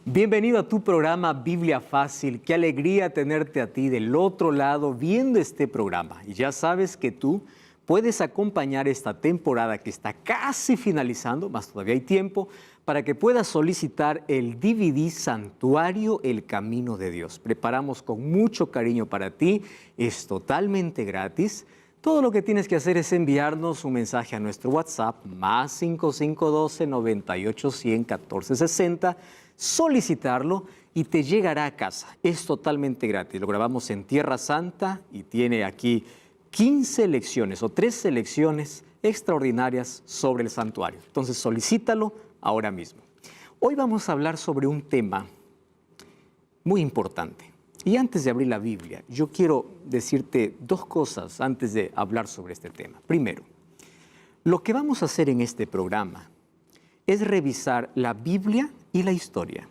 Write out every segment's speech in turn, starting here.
Bienvenido a tu programa Biblia Fácil. Qué alegría tenerte a ti del otro lado viendo este programa. Y ya sabes que tú puedes acompañar esta temporada que está casi finalizando, más todavía hay tiempo, para que puedas solicitar el DVD Santuario, el Camino de Dios. Preparamos con mucho cariño para ti, es totalmente gratis. Todo lo que tienes que hacer es enviarnos un mensaje a nuestro WhatsApp, más 5512 9810 1460, solicitarlo y te llegará a casa. Es totalmente gratis. Lo grabamos en Tierra Santa y tiene aquí 15 lecciones o 3 lecciones extraordinarias sobre el santuario. Entonces solicítalo ahora mismo. Hoy vamos a hablar sobre un tema muy importante. Y antes de abrir la Biblia, yo quiero decirte 2 cosas antes de hablar sobre este tema. Primero, lo que vamos a hacer en este programa es revisar la Biblia y la historia.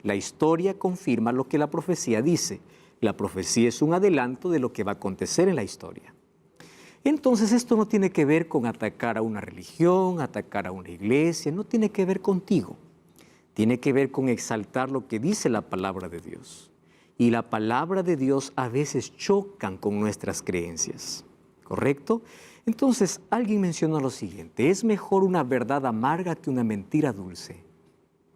La historia confirma lo que la profecía dice. La profecía es un adelanto de lo que va a acontecer en la historia. Entonces esto no tiene que ver con atacar a una religión, atacar a una iglesia, no tiene que ver contigo. Tiene que ver con exaltar lo que dice la palabra de Dios. Y la palabra de Dios a veces chocan con nuestras creencias, ¿correcto? Entonces, alguien mencionó lo siguiente: es mejor una verdad amarga que una mentira dulce,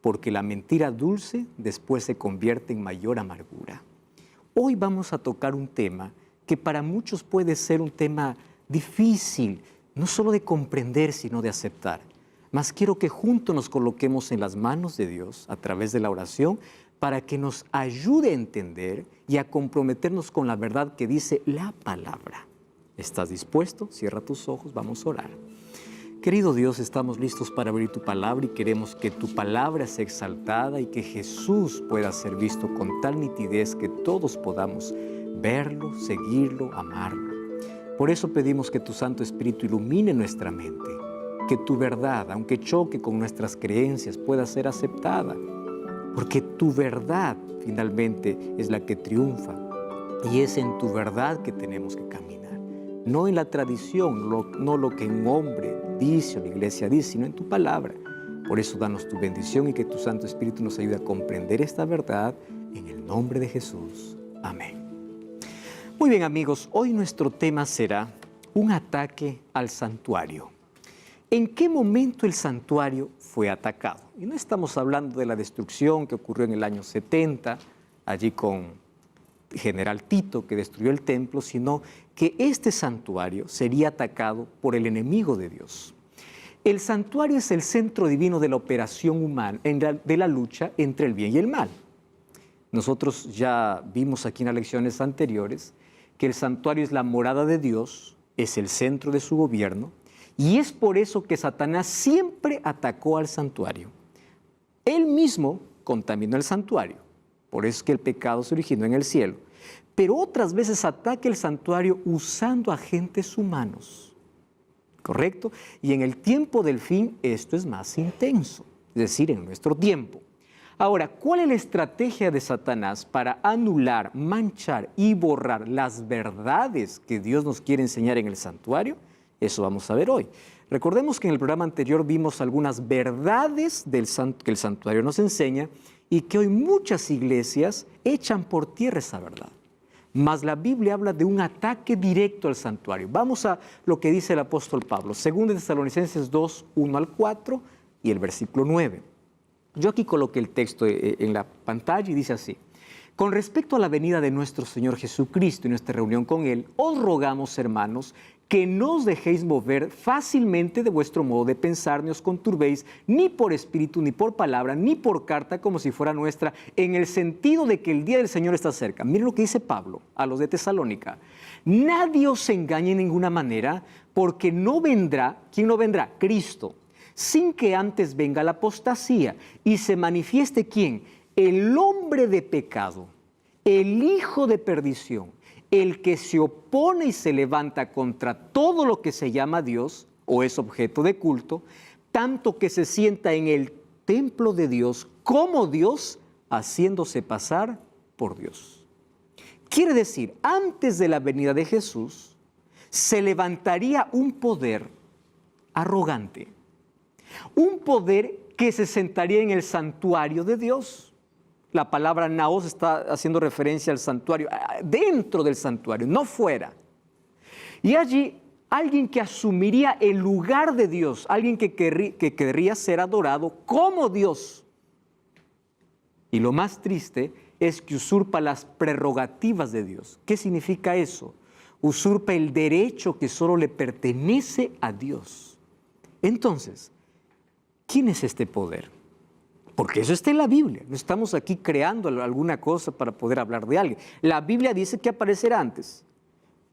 porque la mentira dulce después se convierte en mayor amargura. Hoy vamos a tocar un tema que para muchos puede ser un tema difícil, no solo de comprender, sino de aceptar. Mas quiero que juntos nos coloquemos en las manos de Dios a través de la oración para que nos ayude a entender y a comprometernos con la verdad que dice la palabra. ¿Estás dispuesto? Cierra tus ojos, vamos a orar. Querido Dios, estamos listos para abrir tu palabra y queremos que tu palabra sea exaltada y que Jesús pueda ser visto con tal nitidez que todos podamos verlo, seguirlo, amarlo. Por eso pedimos que tu Santo Espíritu ilumine nuestra mente, que tu verdad, aunque choque con nuestras creencias, pueda ser aceptada, porque tu verdad finalmente es la que triunfa y es en tu verdad que tenemos que caminar, no en la tradición, no lo que un hombre dice o la iglesia dice, sino en tu palabra. Por eso danos tu bendición y que tu Santo Espíritu nos ayude a comprender esta verdad en el nombre de Jesús. Amén. Muy bien, amigos, hoy nuestro tema será un ataque al santuario. ¿En qué momento el santuario fue atacado? Y no estamos hablando de la destrucción que ocurrió en el año 70, allí con General Tito, que destruyó el templo, sino que este santuario sería atacado por el enemigo de Dios. El santuario es el centro divino de la operación humana, de la lucha entre el bien y el mal. Nosotros ya vimos aquí en las lecciones anteriores que el santuario es la morada de Dios, es el centro de su gobierno, y es por eso que Satanás siempre atacó al santuario. Él mismo contaminó el santuario, por eso es que el pecado se originó en el cielo. Pero otras veces ataca el santuario usando agentes humanos, ¿correcto? Y en el tiempo del fin esto es más intenso, es decir, en nuestro tiempo. Ahora, ¿cuál es la estrategia de Satanás para anular, manchar y borrar las verdades que Dios nos quiere enseñar en el santuario? Eso vamos a ver hoy. Recordemos que en el programa anterior vimos algunas verdades que el santuario nos enseña y que hoy muchas iglesias echan por tierra esa verdad. Mas la Biblia habla de un ataque directo al santuario. Vamos a lo que dice el apóstol Pablo, 2 Tesalonicenses 2, 1 al 4 y el versículo 9. Yo aquí coloqué el texto en la pantalla y dice así: con respecto a la venida de nuestro Señor Jesucristo y nuestra reunión con Él, os rogamos, hermanos, que no os dejéis mover fácilmente de vuestro modo de pensar, ni os conturbéis, ni por espíritu, ni por palabra, ni por carta, como si fuera nuestra, en el sentido de que el día del Señor está cerca. Miren lo que dice Pablo a los de Tesalónica. Nadie os engañe en ninguna manera, porque no vendrá, ¿quién no vendrá? Cristo, sin que antes venga la apostasía y se manifieste ¿quién? El hombre de pecado, el hijo de perdición, el que se opone y se levanta contra todo lo que se llama Dios o es objeto de culto, tanto que se sienta en el templo de Dios como Dios, haciéndose pasar por Dios. Quiere decir, antes de la venida de Jesús, se levantaría un poder arrogante, un poder que se sentaría en el santuario de Dios. La palabra naos está haciendo referencia al santuario, dentro del santuario, no fuera. Y allí alguien que asumiría el lugar de Dios, alguien que querría ser adorado como Dios. Y lo más triste es que usurpa las prerrogativas de Dios. ¿Qué significa eso? Usurpa el derecho que solo le pertenece a Dios. Entonces, ¿quién es este poder? Porque eso está en la Biblia. No estamos aquí creando alguna cosa para poder hablar de alguien. La Biblia dice que aparecerá antes.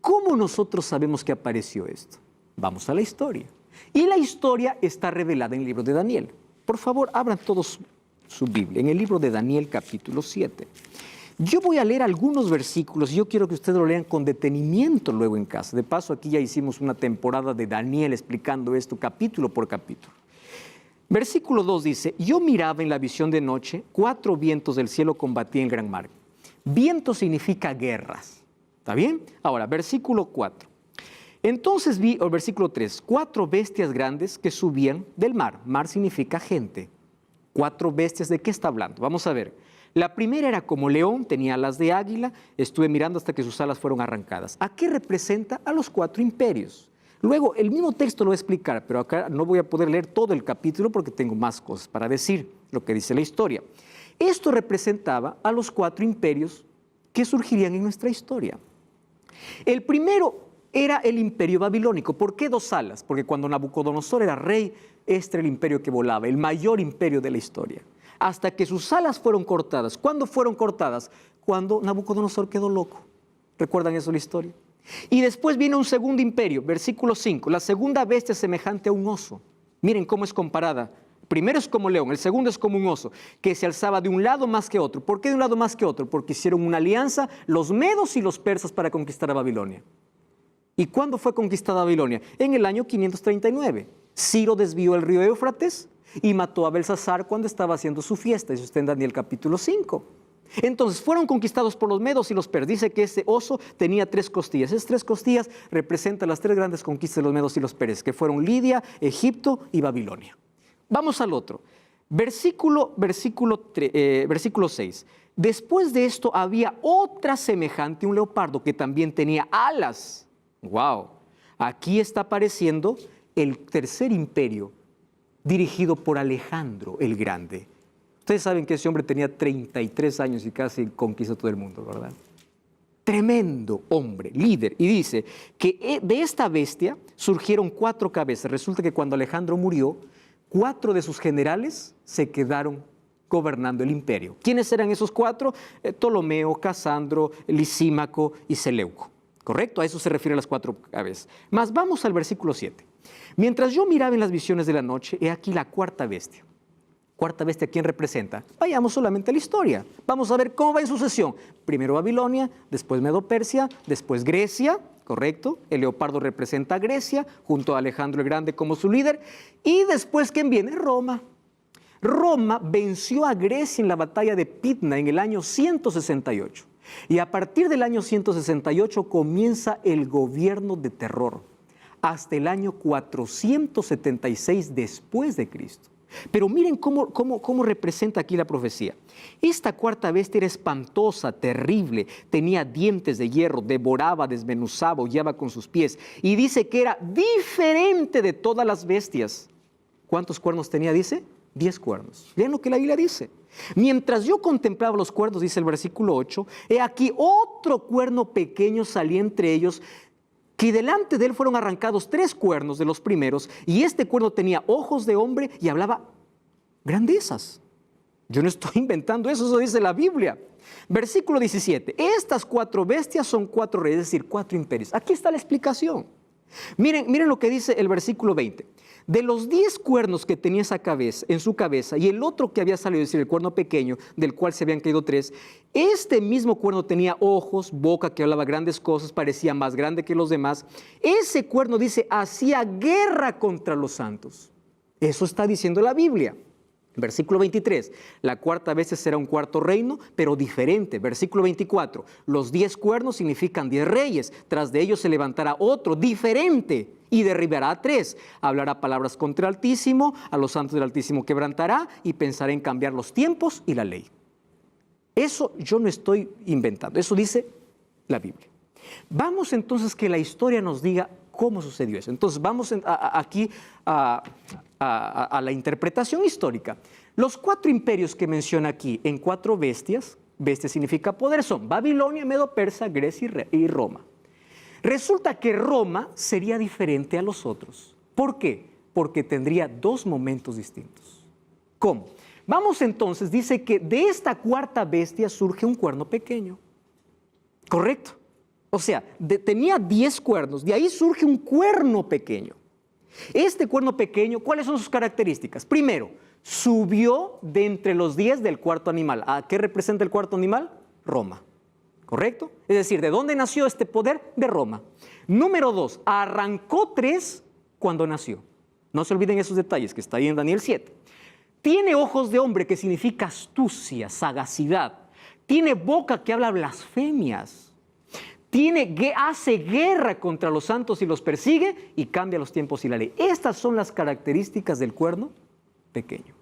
¿Cómo nosotros sabemos que apareció esto? Vamos a la historia. Y la historia está revelada en el libro de Daniel. Por favor, abran todos su Biblia, en el libro de Daniel capítulo 7. Yo voy a leer algunos versículos y yo quiero que ustedes lo lean con detenimiento luego en casa. De paso, aquí ya hicimos una temporada de Daniel explicando esto capítulo por capítulo. Versículo 2 dice, yo miraba en la visión de noche, 4 vientos del cielo combatían el gran mar. Viento significa guerras. ¿Está bien? Ahora, versículo 4. Entonces vi, o versículo 3, 4 bestias grandes que subían del mar. Mar significa gente. 4 bestias, ¿de qué está hablando? Vamos a ver. La primera era como león, tenía alas de águila, estuve mirando hasta que sus alas fueron arrancadas. ¿A qué representa? A los 4 imperios. Luego, el mismo texto lo voy a explicar, pero acá no voy a poder leer todo el capítulo porque tengo más cosas para decir, lo que dice la historia. Esto representaba a los 4 imperios que surgirían en nuestra historia. El primero era el imperio babilónico. ¿Por qué 2 alas? Porque cuando Nabucodonosor era rey, este era el imperio que volaba, el mayor imperio de la historia. Hasta que sus alas fueron cortadas. ¿Cuándo fueron cortadas? Cuando Nabucodonosor quedó loco. ¿Recuerdan eso la historia? Y después viene un segundo imperio, versículo 5. La segunda bestia es semejante a un oso. Miren cómo es comparada. Primero es como león, el segundo es como un oso, que se alzaba de un lado más que otro. ¿Por qué de un lado más que otro? Porque hicieron una alianza los medos y los persas para conquistar a Babilonia. ¿Y cuándo fue conquistada Babilonia? En el año 539. Ciro desvió el río Éufrates y mató a Belsasar cuando estaba haciendo su fiesta. Eso está en Daniel capítulo 5. Entonces fueron conquistados por los medos y los persas. Dice que ese oso tenía 3 costillas. Esas 3 costillas representan las 3 grandes conquistas de los medos y los persas, que fueron Lidia, Egipto y Babilonia. Vamos al otro. Versículo 6. Después de esto había otra semejante a un leopardo que también tenía alas. ¡Wow! Aquí está apareciendo el tercer imperio dirigido por Alejandro el Grande. Ustedes saben que ese hombre tenía 33 años y casi conquistó todo el mundo, ¿verdad? Tremendo hombre, líder. Y dice que de esta bestia surgieron 4 cabezas. Resulta que cuando Alejandro murió, 4 de sus generales se quedaron gobernando el imperio. ¿Quiénes eran esos 4? Ptolomeo, Casandro, Lisímaco y Seleuco. ¿Correcto? A eso se refieren las 4 cabezas. Mas vamos al versículo 7. Mientras yo miraba en las visiones de la noche, he aquí la 4ª bestia. 4ª bestia, ¿quién representa? Vayamos solamente a la historia. Vamos a ver cómo va en sucesión. Primero Babilonia, después Medo-Persia, después Grecia, ¿correcto? El leopardo representa a Grecia, junto a Alejandro el Grande como su líder. Y después, ¿quién viene? Roma. Roma venció a Grecia en la batalla de Pydna en el año 168. Y a partir del año 168 comienza el gobierno de terror, hasta el año 476 después de Cristo. Pero miren cómo representa aquí la profecía. Esta 4ª bestia era espantosa, terrible, tenía dientes de hierro, devoraba, desmenuzaba, hollaba con sus pies. Y dice que era diferente de todas las bestias. ¿Cuántos cuernos tenía? Dice 10 cuernos. Vean lo que la Biblia dice. Mientras yo contemplaba los cuernos, dice el versículo 8, he aquí otro cuerno pequeño salía entre ellos, que delante de él fueron arrancados 3 cuernos de los primeros, y este cuerno tenía ojos de hombre y hablaba grandezas. Yo no estoy inventando eso, eso dice la Biblia. Versículo 17, estas 4 bestias son 4 reyes, es decir, 4 imperios. Aquí está la explicación. Miren lo que dice el versículo 20. De los 10 cuernos que tenía en su cabeza y el otro que había salido, es decir, el cuerno pequeño, del cual se habían caído 3, este mismo cuerno tenía ojos, boca que hablaba grandes cosas, parecía más grande que los demás. Ese cuerno, dice, hacía guerra contra los santos. Eso está diciendo la Biblia. Versículo 23, la 4ª bestia será un 4º reino, pero diferente. Versículo 24, los 10 cuernos significan 10 reyes, tras de ellos se levantará otro diferente y derribará a 3. Hablará palabras contra el Altísimo, a los santos del Altísimo quebrantará y pensará en cambiar los tiempos y la ley. Eso yo no estoy inventando, eso dice la Biblia. Vamos entonces que la historia nos diga cómo sucedió eso. Entonces vamos aquí a la interpretación histórica. Los 4 imperios que menciona aquí en 4 bestias, bestia significa poder, son Babilonia, Medo-Persa, Grecia y Roma. Resulta que Roma sería diferente a los otros. ¿Por qué? Porque tendría 2 momentos distintos. ¿Cómo? Vamos entonces, dice que de esta 4ª bestia surge un cuerno pequeño. ¿Correcto? O sea, tenía 10 cuernos, de ahí surge un cuerno pequeño. Este cuerno pequeño, ¿cuáles son sus características? Primero, subió de entre los 10 del 4.º animal. ¿A qué representa el 4.º animal? Roma. ¿Correcto? Es decir, ¿de dónde nació este poder? De Roma. Número 2, arrancó 3 cuando nació. No se olviden esos detalles que está ahí en Daniel 7. Tiene ojos de hombre, que significa astucia, sagacidad. Tiene boca que habla blasfemias. Hace guerra contra los santos y los persigue y cambia los tiempos y la ley. Estas son las características del cuerno pequeño.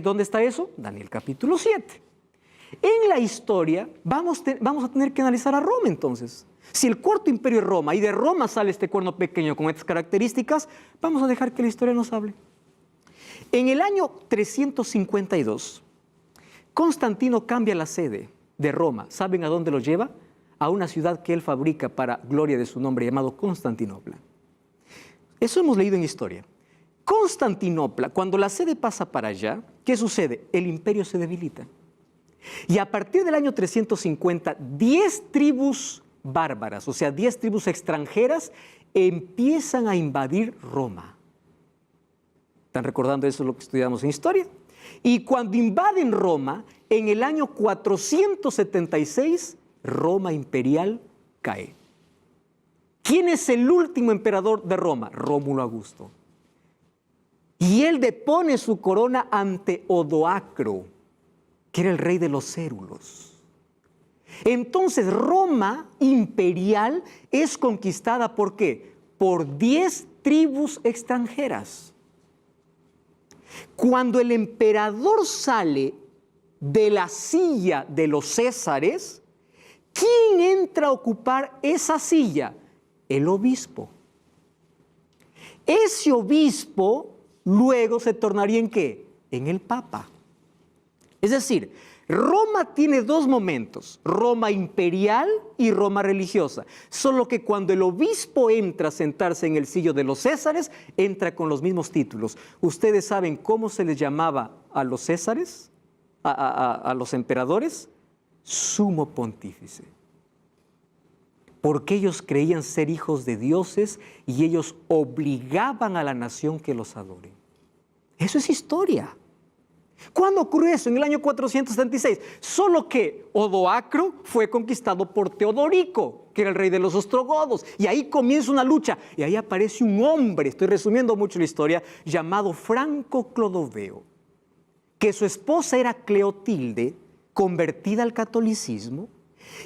¿Dónde está eso? Daniel capítulo 7. En la historia vamos a tener que analizar a Roma entonces. Si el 4.º imperio es Roma y de Roma sale este cuerno pequeño con estas características, vamos a dejar que la historia nos hable. En el año 352, Constantino cambia la sede de Roma. ¿Saben a dónde lo lleva? A una ciudad que él fabrica para gloria de su nombre, llamado Constantinopla. Eso hemos leído en historia. Constantinopla, cuando la sede pasa para allá, ¿qué sucede? El imperio se debilita. Y a partir del año 350, 10 tribus bárbaras, o sea, 10 tribus extranjeras, empiezan a invadir Roma. ¿Están recordando eso lo que estudiamos en historia? Y cuando invaden Roma, en el año 476, Roma imperial cae. ¿Quién es el último emperador de Roma? Rómulo Augusto. Y él depone su corona ante Odoacro, que era el rey de los Hérulos. Entonces Roma imperial es conquistada ¿por qué? Por 10 tribus extranjeras. Cuando el emperador sale de la silla de los Césares, ¿quién entra a ocupar esa silla? El obispo. Ese obispo luego se tornaría ¿en qué? En el Papa. Es decir, Roma tiene 2 momentos, Roma imperial y Roma religiosa. Solo que cuando el obispo entra a sentarse en el sillo de los Césares, entra con los mismos títulos. ¿Ustedes saben cómo se les llamaba a los Césares? A los emperadores, sumo pontífice. Porque ellos creían ser hijos de dioses y ellos obligaban a la nación que los adore. Eso es historia. ¿Cuándo ocurrió eso? En el año 476. Solo que Odoacro fue conquistado por Teodorico, que era el rey de los ostrogodos. Y ahí comienza una lucha. Y ahí aparece un hombre, estoy resumiendo mucho la historia, llamado Franco Clodoveo, que su esposa era Cleotilde, convertida al catolicismo.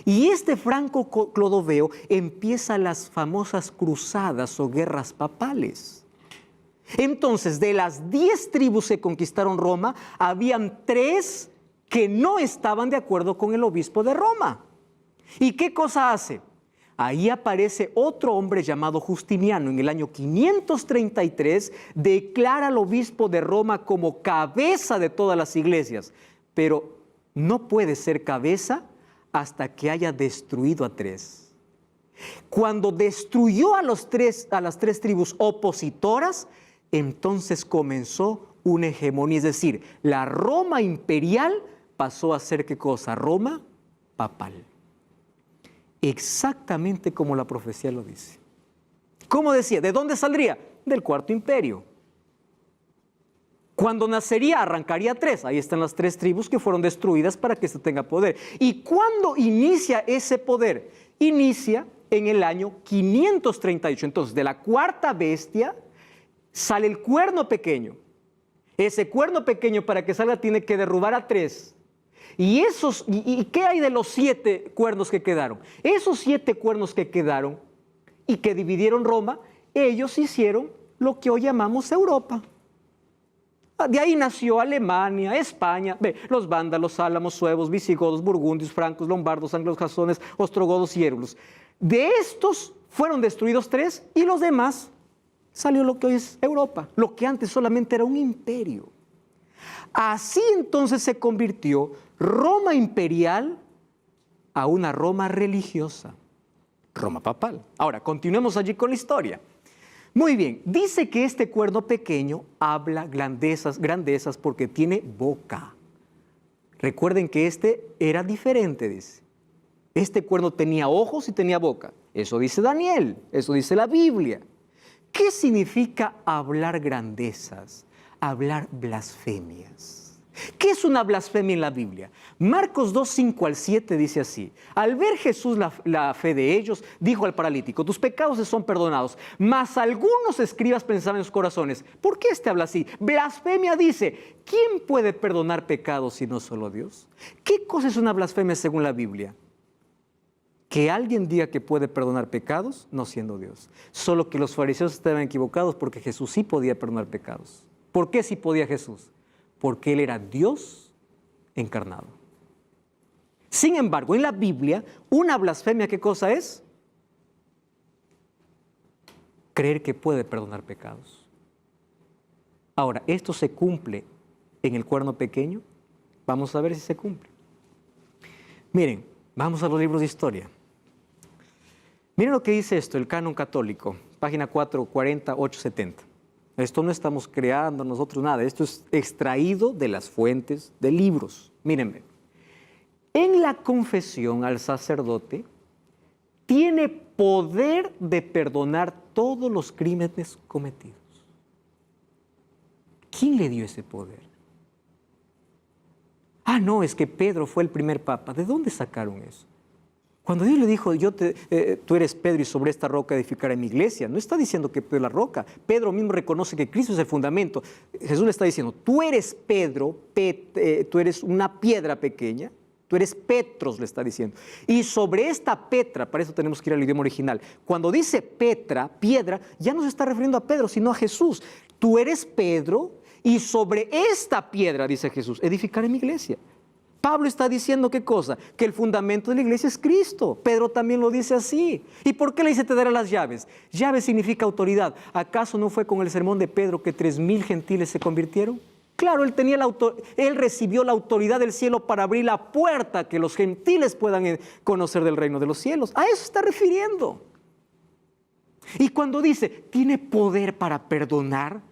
Y este Franco Clodoveo empieza las famosas cruzadas o guerras papales. Entonces, de las 10 tribus que conquistaron Roma, habían 3 que no estaban de acuerdo con el obispo de Roma. ¿Y qué cosa hace? Ahí aparece otro hombre llamado Justiniano. En el año 533 declara al obispo de Roma como cabeza de todas las iglesias, pero no puede ser cabeza hasta que haya destruido a 3. Cuando destruyó a las 3 tribus opositoras, entonces comenzó una hegemonía, es decir, la Roma imperial pasó a ser ¿qué cosa? Roma papal. Exactamente como la profecía lo dice. ¿Cómo decía? ¿De dónde saldría? Del 4.º imperio. Cuando nacería, arrancaría 3. Ahí están las 3 tribus que fueron destruidas para que éste tenga poder. ¿Y cuándo inicia ese poder? Inicia en el año 538. Entonces, de la 4ª bestia sale el cuerno pequeño. Ese cuerno pequeño, para que salga, tiene que derrubar a 3. ¿Y qué hay de los 7 cuernos que quedaron? Esos 7 cuernos que quedaron y que dividieron Roma, ellos hicieron lo que hoy llamamos Europa. De ahí nació Alemania, España, los vándalos, álamos, suevos, visigodos, burgundios, francos, lombardos, anglosajones, ostrogodos y érulos. De estos fueron destruidos 3 y los demás salió lo que hoy es Europa, lo que antes solamente era un imperio. Así entonces se convirtió Roma imperial a una Roma religiosa, Roma papal. Ahora, continuemos allí con la historia. Muy bien, dice que este cuerno pequeño habla grandezas porque tiene boca. Recuerden que este era diferente, dice. Este cuerno tenía ojos y tenía boca. Eso dice Daniel, eso dice la Biblia. ¿Qué significa hablar grandezas? Hablar blasfemias. ¿Qué es una blasfemia en la Biblia? Marcos 2, 5 al 7 dice así: al ver Jesús la fe de ellos, dijo al paralítico, tus pecados te son perdonados. Mas algunos escribas pensaban en sus corazones, ¿por qué este habla así? Blasfemia dice, ¿quién puede perdonar pecados sino solo Dios? ¿Qué cosa es una blasfemia según la Biblia? Que alguien diga que puede perdonar pecados, no siendo Dios. Solo que los fariseos estaban equivocados porque Jesús sí podía perdonar pecados. ¿Por qué sí podía Jesús? Porque Él era Dios encarnado. Sin embargo, en la Biblia, una blasfemia, ¿qué cosa es? Creer que puede perdonar pecados. Ahora, ¿esto se cumple en el cuerno pequeño? Vamos a ver si se cumple. Miren, vamos a los libros de historia. Miren lo que dice esto, el canon católico, página 440, 870. Esto no estamos creando nosotros nada, esto es extraído de las fuentes de libros. Mírenme, en la confesión al sacerdote tiene poder de perdonar todos los crímenes cometidos. ¿Quién le dio ese poder? Ah, no, es que Pedro fue el primer papa. ¿De dónde sacaron eso? Cuando Dios le dijo, tú eres Pedro y sobre esta roca edificaré mi iglesia, no está diciendo que Pedro es la roca. Pedro mismo reconoce que Cristo es el fundamento. Jesús le está diciendo, tú eres Pedro, tú eres una piedra pequeña, tú eres Petros, le está diciendo. Y sobre esta Petra, para eso tenemos que ir al idioma original, cuando dice Petra, piedra, ya no se está refiriendo a Pedro, sino a Jesús. Tú eres Pedro y sobre esta piedra, dice Jesús, edificaré mi iglesia. Pablo está diciendo ¿qué cosa? Que el fundamento de la iglesia es Cristo. Pedro también lo dice así. ¿Y por qué le dice te daré las llaves? Llaves significa autoridad. ¿Acaso no fue con el sermón de Pedro que 3,000 gentiles se convirtieron? Claro, él recibió la autoridad del cielo para abrir la puerta que los gentiles puedan conocer del reino de los cielos. A eso está refiriendo. Y cuando dice, tiene poder para perdonar,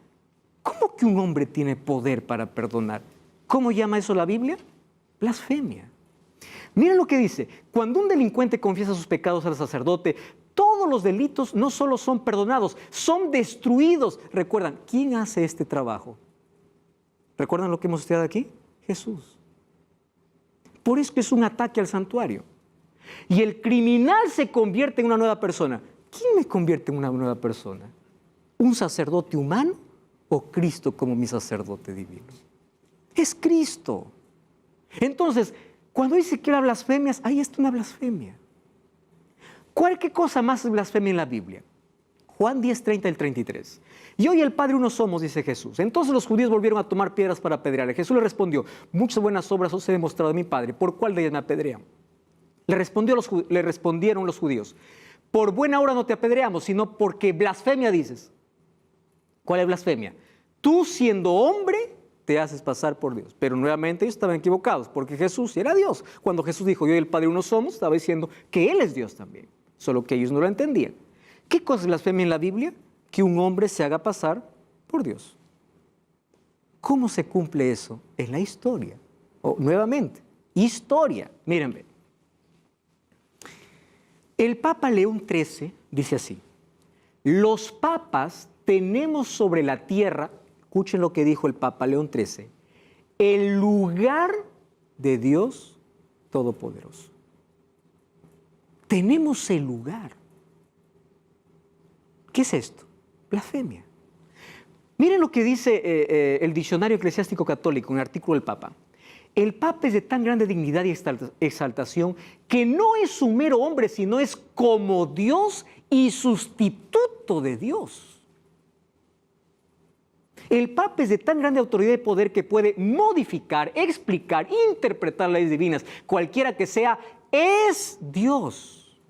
¿cómo que un hombre tiene poder para perdonar? ¿Cómo llama eso la Biblia? Blasfemia. Miren lo que dice, cuando un delincuente confiesa sus pecados al sacerdote, todos los delitos no solo son perdonados, son destruidos. Recuerdan, ¿quién hace este trabajo? ¿Recuerdan lo que hemos estudiado aquí? Jesús. Por eso que es un ataque al santuario. Y el criminal se convierte en una nueva persona. ¿Quién me convierte en una nueva persona? ¿Un sacerdote humano o Cristo como mi sacerdote divino? Es Cristo. Entonces, cuando dice que era blasfemias, ahí está una blasfemia. ¿Qué cosa más es blasfemia en la Biblia? Juan 10, 30 al 33. Y hoy el Padre uno somos, dice Jesús. Entonces los judíos volvieron a tomar piedras para apedrearle. Jesús le respondió, muchas buenas obras os he demostrado a mi Padre. ¿Por cuál de ellas me apedrean? Le respondieron los judíos, por buena obra no te apedreamos, sino porque blasfemia dices. ¿Cuál es blasfemia? Tú siendo hombre te haces pasar por Dios. Pero nuevamente ellos estaban equivocados, porque Jesús era Dios. Cuando Jesús dijo, yo y el Padre uno somos, estaba diciendo que Él es Dios también, solo que ellos no lo entendían. ¿Qué cosa es blasfemia en la Biblia? Que un hombre se haga pasar por Dios. ¿Cómo se cumple eso? En la historia. Nuevamente, historia. Mírenme. El Papa León XIII dice así, los papas tenemos sobre la tierra, escuchen lo que dijo el Papa León XIII, el lugar de Dios Todopoderoso. Tenemos el lugar. ¿Qué es esto? Blasfemia. Miren lo que dice el Diccionario Eclesiástico Católico, un artículo del Papa. El Papa es de tan grande dignidad y exaltación que no es un mero hombre, sino es como Dios y sustituto de Dios. El Papa es de tan grande autoridad y poder que puede modificar, explicar, interpretar las leyes divinas. Cualquiera que sea, es Dios.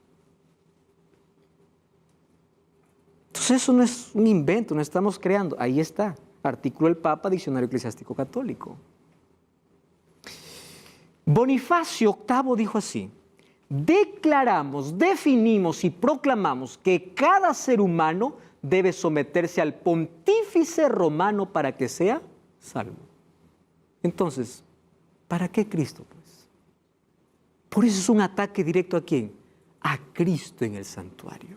Entonces eso no es un invento, no estamos creando. Ahí está, artículo del Papa, Diccionario Eclesiástico Católico. Bonifacio VIII dijo así: declaramos, definimos y proclamamos que cada ser humano debe someterse al pontífice romano para que sea salvo. Entonces, ¿para qué Cristo, pues? Por eso es un ataque directo ¿a quién? A Cristo en el santuario,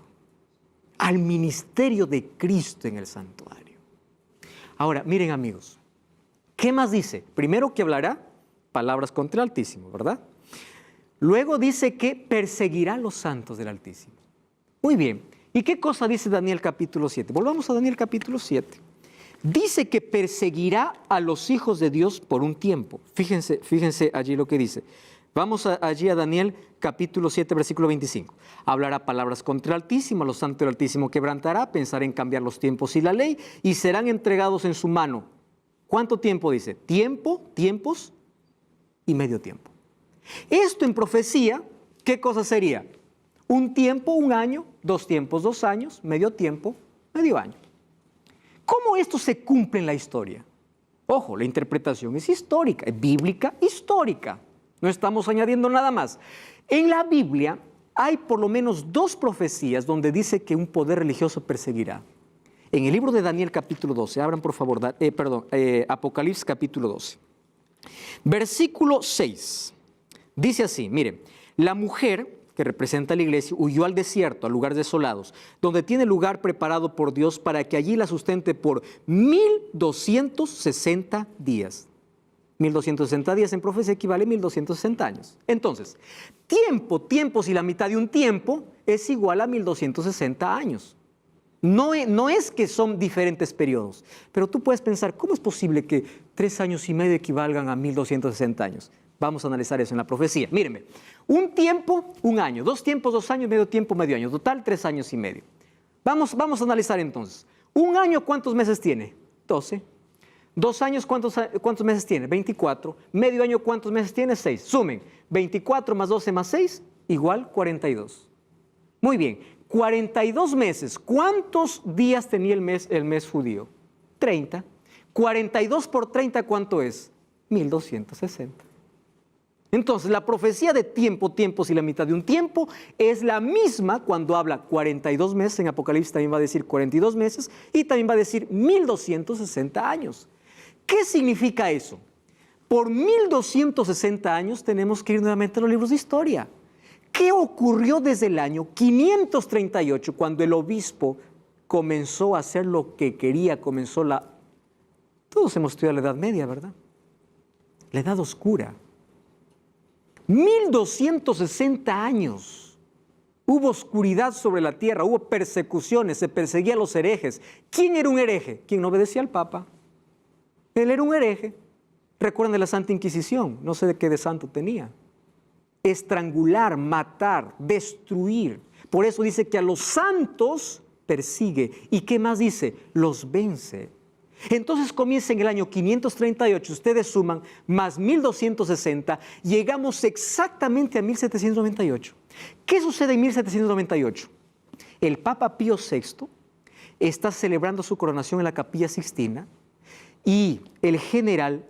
al ministerio de Cristo en el santuario. Ahora, miren amigos, ¿qué más dice? Primero que hablará palabras contra el Altísimo, ¿verdad? Luego dice que perseguirá a los santos del Altísimo. Muy bien. ¿Y qué cosa dice Daniel capítulo 7? Volvamos a Daniel capítulo 7. Dice que perseguirá a los hijos de Dios por un tiempo. Fíjense allí lo que dice. Vamos allí a Daniel capítulo 7, versículo 25. Hablará palabras contra el Altísimo, a los santos del Altísimo quebrantará, pensará en cambiar los tiempos y la ley, y serán entregados en su mano. ¿Cuánto tiempo dice? Tiempo, tiempos y medio tiempo. Esto en profecía, ¿qué cosa sería? Un tiempo, un año, 2 tiempos, 2 años, medio tiempo, medio año. ¿Cómo esto se cumple en la historia? Ojo, la interpretación es histórica, es bíblica, histórica. No estamos añadiendo nada más. En la Biblia hay por lo menos 2 profecías donde dice que un poder religioso perseguirá. En el libro de Daniel capítulo 12, abran por favor, Apocalipsis capítulo 12. Versículo 6, dice así, miren, la mujer que representa a la iglesia huyó al desierto, a lugares desolados, donde tiene lugar preparado por Dios para que allí la sustente por 1260 días. 1260 días en profecía equivale a 1260 años. Entonces, tiempos y la mitad de un tiempo es igual a 1260 años. No es que son diferentes periodos, pero tú puedes pensar, ¿cómo es posible que 3 años y medio equivalgan a 1260 años? Vamos a analizar eso en la profecía. Mírenme, un tiempo, un año, 2 tiempos, 2 años, medio tiempo, medio año, total 3 años y medio. Vamos a analizar entonces. Un año, ¿cuántos meses tiene? 12. 2 años, ¿cuántos meses tiene? 24. Medio año, ¿cuántos meses tiene? 6. Sumen, 24 más 12 más 6, igual 42. Muy bien, 42 meses. ¿Cuántos días tenía el mes judío? 30. 42 por 30, ¿cuánto es? 1260. Entonces, la profecía de tiempos y la mitad de un tiempo es la misma cuando habla 42 meses, en Apocalipsis también va a decir 42 meses y también va a decir 1260 años. ¿Qué significa eso? Por 1260 años tenemos que ir nuevamente a los libros de historia. ¿Qué ocurrió desde el año 538 cuando el obispo comenzó a hacer lo que quería, Todos hemos estudiado la Edad Media, ¿verdad? La Edad Oscura. 1260 años. Hubo oscuridad sobre la tierra, hubo persecuciones, se perseguía a los herejes. ¿Quién era un hereje? ¿Quién no obedecía al Papa? Él era un hereje. Recuerden de la Santa Inquisición, no sé de qué de santo tenía. Estrangular, matar, destruir. Por eso dice que a los santos persigue. ¿Y qué más dice? Los vence. Entonces comienza en el año 538, ustedes suman, más 1260, llegamos exactamente a 1798. ¿Qué sucede en 1798? El Papa Pío VI está celebrando su coronación en la Capilla Sixtina y el general,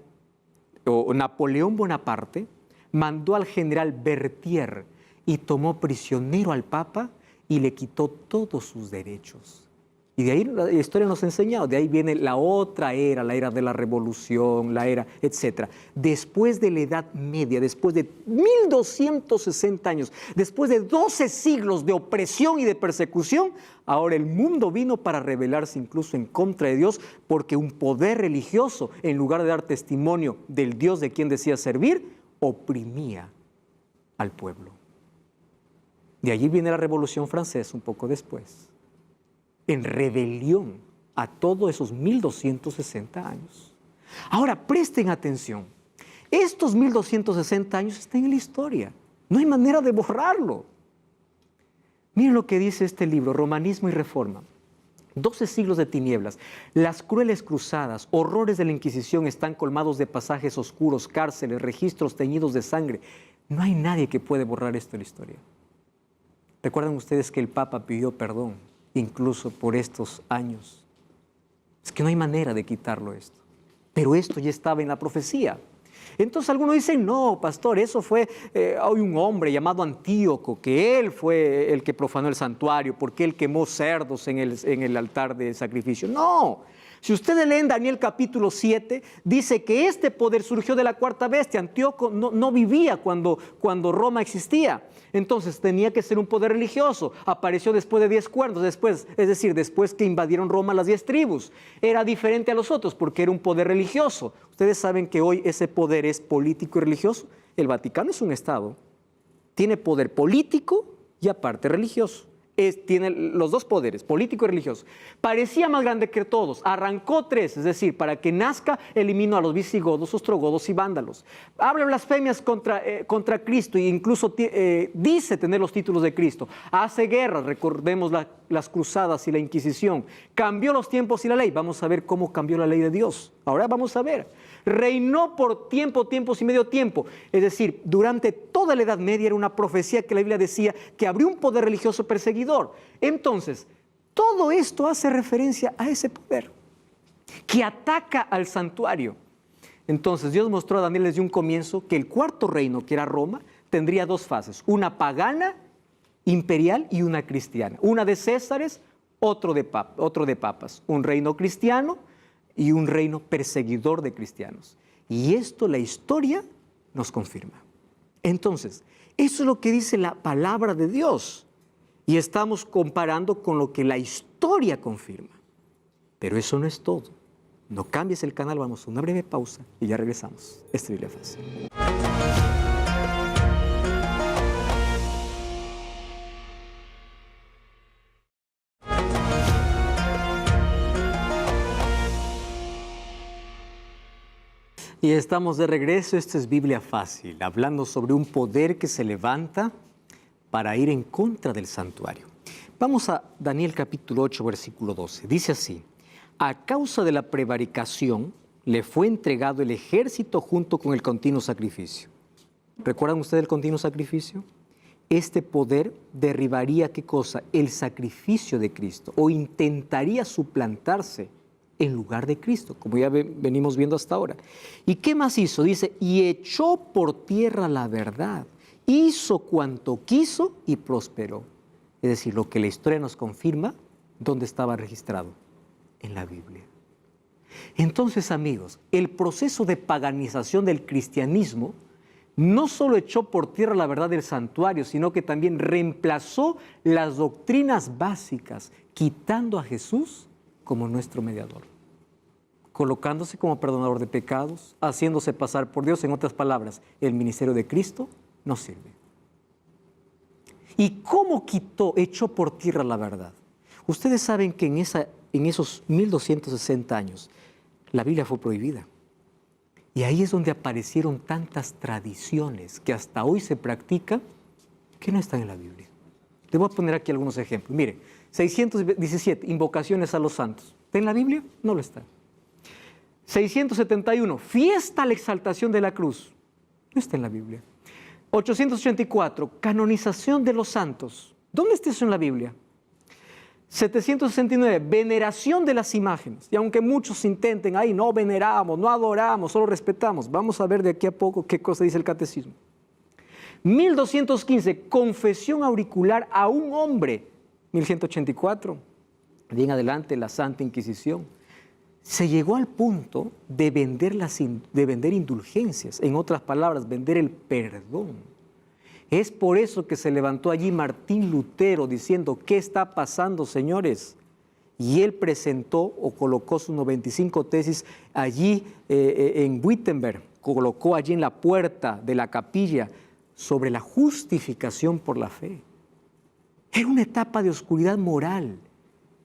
o Napoleón Bonaparte, mandó al general Berthier y tomó prisionero al Papa y le quitó todos sus derechos. Y de ahí la historia nos ha enseñado, de ahí viene la otra era, la era de la revolución, la era, etc. Después de la Edad Media, después de 1260 años, después de 12 siglos de opresión y de persecución, ahora el mundo vino para rebelarse incluso en contra de Dios, porque un poder religioso, en lugar de dar testimonio del Dios de quien decía servir, oprimía al pueblo. De allí viene la Revolución Francesa un poco después, en rebelión a todos esos 1260 años. Ahora, presten atención. Estos 1260 años están en la historia. No hay manera de borrarlo. Miren lo que dice este libro, Romanismo y Reforma. 12 siglos de tinieblas, las crueles cruzadas, horrores de la Inquisición están colmados de pasajes oscuros, cárceles, registros teñidos de sangre. No hay nadie que puede borrar esto de la historia. ¿Recuerdan ustedes que el Papa pidió perdón, incluso por estos años? Es que no hay manera de quitarlo esto. Pero esto ya estaba en la profecía. Entonces algunos dicen, no, pastor, eso fue, hay un hombre llamado Antíoco, que él fue el que profanó el santuario, porque él quemó cerdos en el altar de sacrificio. No, si ustedes leen Daniel capítulo 7, dice que este poder surgió de la cuarta bestia. Antíoco no vivía cuando Roma existía. Entonces tenía que ser un poder religioso. Apareció después de 10 cuernos, es decir, después que invadieron Roma las 10 tribus. Era diferente a los otros porque era un poder religioso. Ustedes saben que hoy ese poder es político y religioso. El Vaticano es un Estado. Tiene poder político y aparte religioso. Tiene los dos poderes, político y religioso. Parecía más grande que todos, arrancó 3, es decir, para que nazca, eliminó a los visigodos, ostrogodos y vándalos. Habla blasfemias contra Cristo e incluso dice tener los títulos de Cristo. Hace guerras, recordemos las cruzadas y la Inquisición. Cambió los tiempos y la ley. Vamos a ver cómo cambió la ley de Dios. Ahora vamos a ver. Reinó por tiempos y medio tiempo. Es decir, durante toda la Edad Media era una profecía que la Biblia decía que habría un poder religioso perseguidor. Entonces, todo esto hace referencia a ese poder que ataca al santuario. Entonces, Dios mostró a Daniel desde un comienzo que el cuarto reino, que era Roma, tendría 2 fases, una pagana, imperial y una cristiana. Una de Césares, otro de papas. Un reino cristiano y un reino perseguidor de cristianos. Y esto la historia nos confirma. Entonces, eso es lo que dice la palabra de Dios. Y estamos comparando con lo que la historia confirma. Pero eso no es todo. No cambies el canal, vamos a una breve pausa y ya regresamos. Esta es Biblia Fácil. Y estamos de regreso, esto es Biblia Fácil, hablando sobre un poder que se levanta para ir en contra del santuario. Vamos a Daniel capítulo 8, versículo 12. Dice así, a causa de la prevaricación le fue entregado el ejército junto con el continuo sacrificio. ¿Recuerdan ustedes el continuo sacrificio? Este poder derribaría, ¿qué cosa? El sacrificio de Cristo, o intentaría suplantarse en lugar de Cristo, como ya venimos viendo hasta ahora. ¿Y qué más hizo? Dice, y echó por tierra la verdad, hizo cuanto quiso y prosperó. Es decir, lo que la historia nos confirma, ¿dónde estaba registrado? En la Biblia. Entonces, amigos, el proceso de paganización del cristianismo no solo echó por tierra la verdad del santuario, sino que también reemplazó las doctrinas básicas, quitando a Jesús como nuestro mediador, colocándose como perdonador de pecados, haciéndose pasar por Dios. En otras palabras, el ministerio de Cristo no sirve. ¿Y cómo echó por tierra la verdad? Ustedes saben que en esos 1260 años la Biblia fue prohibida. Y ahí es donde aparecieron tantas tradiciones que hasta hoy se practican que no están en la Biblia. Les voy a poner aquí algunos ejemplos. Mire, 617, invocaciones a los santos. ¿Está en la Biblia? No lo está. 671, fiesta a la exaltación de la cruz. No está en la Biblia. 884, canonización de los santos. ¿Dónde está eso en la Biblia? 769, veneración de las imágenes. Y aunque muchos intenten, ahí no veneramos, no adoramos, solo respetamos. Vamos a ver de aquí a poco qué cosa dice el catecismo. 1215, confesión auricular a un hombre. 1184, bien adelante, la Santa Inquisición. Se llegó al punto de vender indulgencias, en otras palabras, vender el perdón. Es por eso que se levantó allí Martín Lutero diciendo, ¿qué está pasando, señores? Y él presentó o colocó sus 95 tesis allí en Wittenberg, colocó allí en la puerta de la capilla sobre la justificación por la fe. Era una etapa de oscuridad moral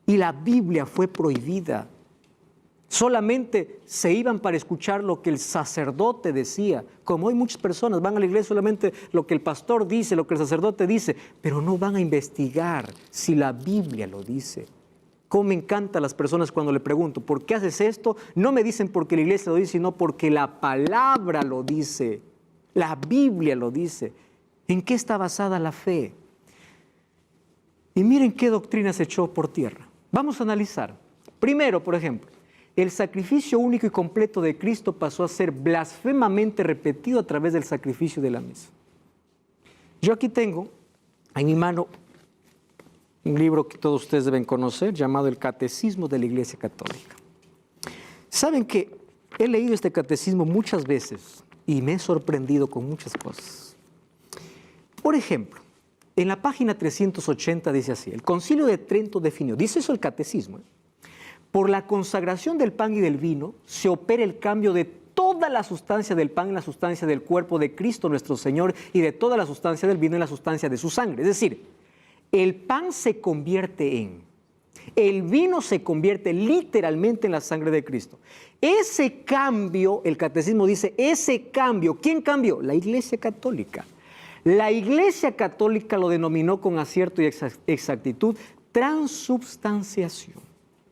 y la Biblia fue prohibida. Solamente se iban para escuchar lo que el sacerdote decía. Como hoy muchas personas van a la iglesia solamente lo que el pastor dice, lo que el sacerdote dice, pero no van a investigar si la Biblia lo dice. Cómo me encantan las personas cuando le pregunto, ¿por qué haces esto? No me dicen porque la iglesia lo dice, sino porque la palabra lo dice. La Biblia lo dice. ¿En qué está basada la fe? Y miren qué doctrina se echó por tierra. Vamos a analizar. Primero, por ejemplo, el sacrificio único y completo de Cristo pasó a ser blasfemamente repetido a través del sacrificio de la misa. Yo aquí tengo en mi mano un libro que todos ustedes deben conocer, llamado El Catecismo de la Iglesia Católica. Saben que he leído este catecismo muchas veces y me he sorprendido con muchas cosas. Por ejemplo, en la página 380 dice así: el Concilio de Trento definió, dice eso el catecismo, por la consagración del pan y del vino se opera el cambio de toda la sustancia del pan en la sustancia del cuerpo de Cristo nuestro Señor y de toda la sustancia del vino en la sustancia de su sangre. Es decir, el pan se convierte el vino se convierte literalmente en la sangre de Cristo. Ese cambio, el catecismo dice, ese cambio, ¿quién cambió? La Iglesia Católica. La Iglesia Católica lo denominó con acierto y exactitud transubstanciación.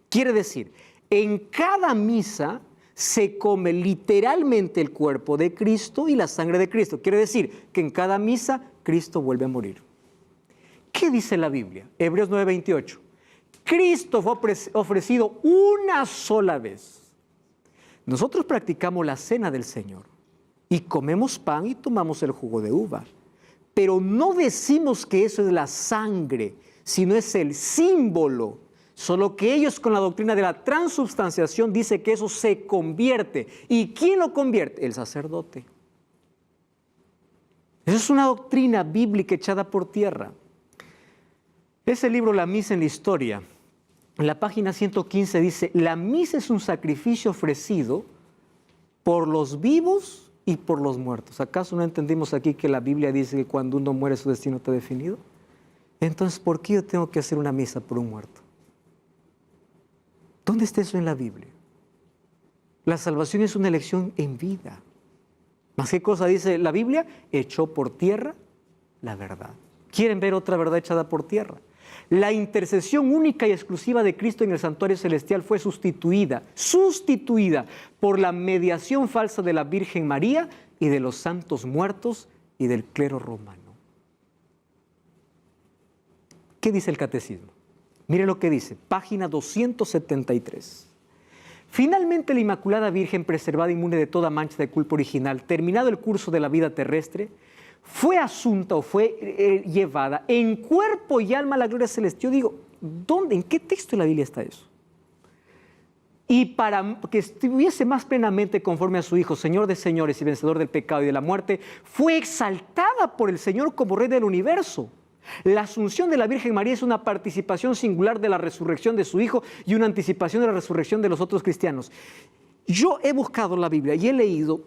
Quiere decir, en cada misa se come literalmente el cuerpo de Cristo y la sangre de Cristo. Quiere decir que en cada misa Cristo vuelve a morir. ¿Qué dice la Biblia? Hebreos 9:28. Cristo fue ofrecido una sola vez. Nosotros practicamos la cena del Señor y comemos pan y tomamos el jugo de uva. Pero no decimos que eso es la sangre, sino es el símbolo. Solo que ellos con la doctrina de la transubstanciación dicen que eso se convierte. ¿Y quién lo convierte? El sacerdote. Esa es una doctrina bíblica echada por tierra. Ese libro, La Misa en la Historia, en la página 115 dice, la misa es un sacrificio ofrecido por los vivos y por los muertos. ¿Acaso no entendimos aquí que la Biblia dice que cuando uno muere su destino está definido? Entonces, ¿por qué yo tengo que hacer una misa por un muerto? ¿Dónde está eso en la Biblia? La salvación es una elección en vida. ¿Más qué cosa dice la Biblia? Echó por tierra la verdad. ¿Quieren ver otra verdad echada por tierra? La intercesión única y exclusiva de Cristo en el santuario celestial fue sustituida por la mediación falsa de la Virgen María y de los santos muertos y del clero romano. ¿Qué dice el catecismo? Mire lo que dice, página 273. Finalmente la Inmaculada Virgen, preservada inmune de toda mancha de culpa original, terminado el curso de la vida terrestre, fue asunta o fue llevada en cuerpo y alma a la gloria celeste. Yo digo, ¿dónde? ¿En qué texto de la Biblia está eso? Y para que estuviese más plenamente conforme a su Hijo, Señor de señores y vencedor del pecado y de la muerte, fue exaltada por el Señor como Rey del universo. La asunción de la Virgen María es una participación singular de la resurrección de su Hijo y una anticipación de la resurrección de los otros cristianos. Yo he buscado la Biblia y he leído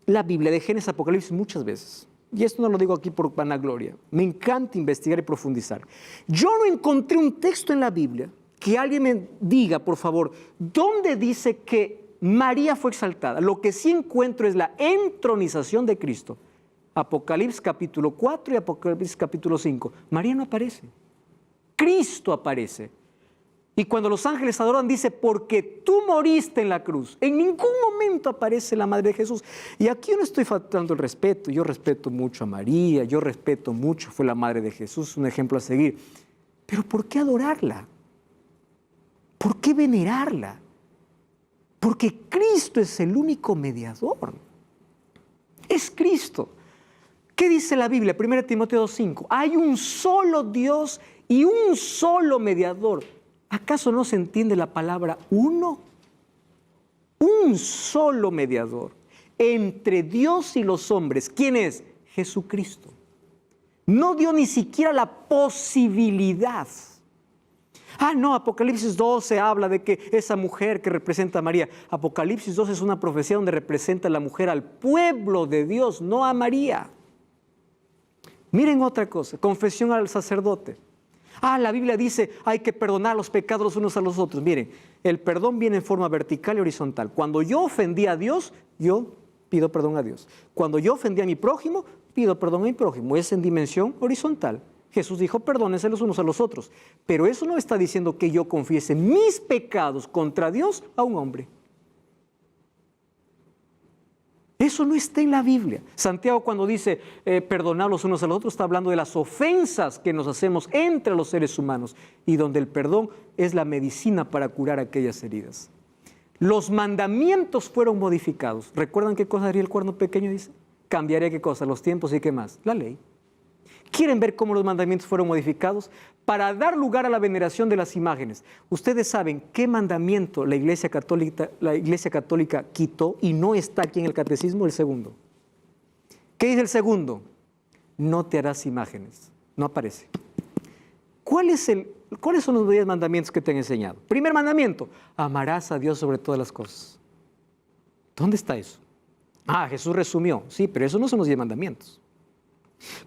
la Biblia de Génesis a Apocalipsis muchas veces. Y esto no lo digo aquí por vanagloria. Me encanta investigar y profundizar. Yo no encontré un texto en la Biblia que alguien me diga, por favor, ¿dónde dice que María fue exaltada? Lo que sí encuentro es la entronización de Cristo. Apocalipsis capítulo 4 y Apocalipsis capítulo 5. María no aparece. Cristo aparece. Y cuando los ángeles adoran, dice, porque tú moriste en la cruz. En ningún momento aparece la Madre de Jesús. Y aquí yo no estoy faltando el respeto. Yo respeto mucho a María, yo respeto mucho, fue la Madre de Jesús, un ejemplo a seguir. Pero ¿por qué adorarla? ¿Por qué venerarla? Porque Cristo es el único mediador. Es Cristo. ¿Qué dice la Biblia? 1 Timoteo 2:5. Hay un solo Dios y un solo mediador. ¿Acaso no se entiende la palabra uno? Un solo mediador entre Dios y los hombres. ¿Quién es? Jesucristo. No dio ni siquiera la posibilidad. No, Apocalipsis 12 habla de que esa mujer que representa a María. Apocalipsis 12 es una profecía donde representa a la mujer al pueblo de Dios, no a María. Miren otra cosa, confesión al sacerdote. La Biblia dice, hay que perdonar los pecados los unos a los otros. Miren, el perdón viene en forma vertical y horizontal. Cuando yo ofendí a Dios, yo pido perdón a Dios. Cuando yo ofendí a mi prójimo, pido perdón a mi prójimo. Es en dimensión horizontal. Jesús dijo, perdónense los unos a los otros. Pero eso no está diciendo que yo confiese mis pecados contra Dios a un hombre. Eso no está en la Biblia. Santiago cuando dice perdonar los unos a los otros, está hablando de las ofensas que nos hacemos entre los seres humanos y donde el perdón es la medicina para curar aquellas heridas. Los mandamientos fueron modificados. ¿Recuerdan qué cosa haría el cuerno pequeño? Dice, cambiaría qué cosa, los tiempos y qué más, la ley. ¿Quieren ver cómo los mandamientos fueron modificados? Para dar lugar a la veneración de las imágenes. Ustedes saben qué mandamiento la Iglesia Católica quitó y no está aquí en el Catecismo, el segundo. ¿Qué dice el segundo? No te harás imágenes. No aparece. ¿Cuáles son los 10 mandamientos que te han enseñado? Primer mandamiento, amarás a Dios sobre todas las cosas. ¿Dónde está eso? Jesús resumió. Sí, pero eso no son los 10 mandamientos.